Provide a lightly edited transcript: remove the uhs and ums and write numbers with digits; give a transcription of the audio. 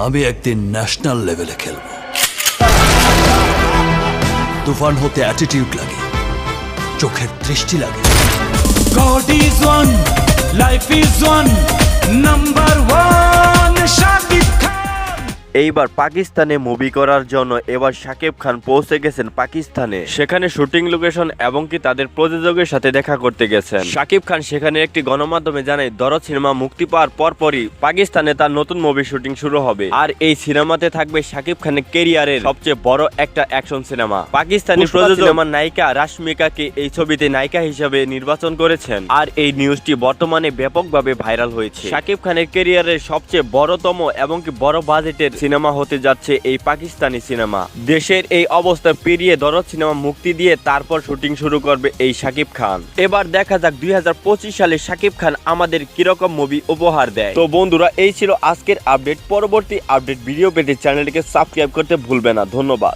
আমি একদিন ন্যাশনাল লেভেলে খেলব। তুফান হতে অ্যাটিটিউড লাগে, চোখের দৃষ্টি লাগে। God is one, life is one, number one, Shakib Khan. এইবার পাকিস্তানে মুভি করার জন্য এবার শাকিব খান পৌঁছে গেছেন পাকিস্তানে। সেখানে শুটিং লোকেশন এবং কি তাদের প্রযোজকের সাথে দেখা করতে গেছেন। শাকিব খান সেখানে একটি গণমাধ্যমে জানায়, দরদ সিনেমা মুক্তি পাওয়ার পরপরই পাকিস্তানে তার নতুন মুভি শুটিং শুরু হবে। আর এই সিনেমাতে থাকবে শাকিব খানের ক্যারিয়ারের সবচেয়ে বড় একটা অ্যাকশন সিনেমা। পাকিস্তানি প্রযোজক সিনেমার নায়িকা রাশমিকাকে এই ছবিতে নায়িকা হিসেবে নির্বাচন করেছেন। আর এই নিউজটি বর্তমানে ব্যাপকভাবে ভাইরাল হয়েছে। শাকিব খানের ক্যারিয়ারের সবচেয়ে বড়তম এবং কি বড় বাজেটের সিনেমা হতে যাচ্ছে এই পাকিস্তানি সিনেমা। দেশের এই অবস্থা পেরিয়ে দরদ সিনেমা মুক্তি দিয়ে তারপর শুটিং শুরু করবে এই শাকিব খান। এবার দেখা যাক 2025 সালে শাকিব খান আমাদের কিরকম মুভি উপহার দেয়। তো বন্ধুরা, এই ছিল আজকের আপডেট। পরবর্তী আপডেট ভিডিও পেতে চ্যানেলটিকে সাবস্ক্রাইব করতে ভুলবে না। ধন্যবাদ।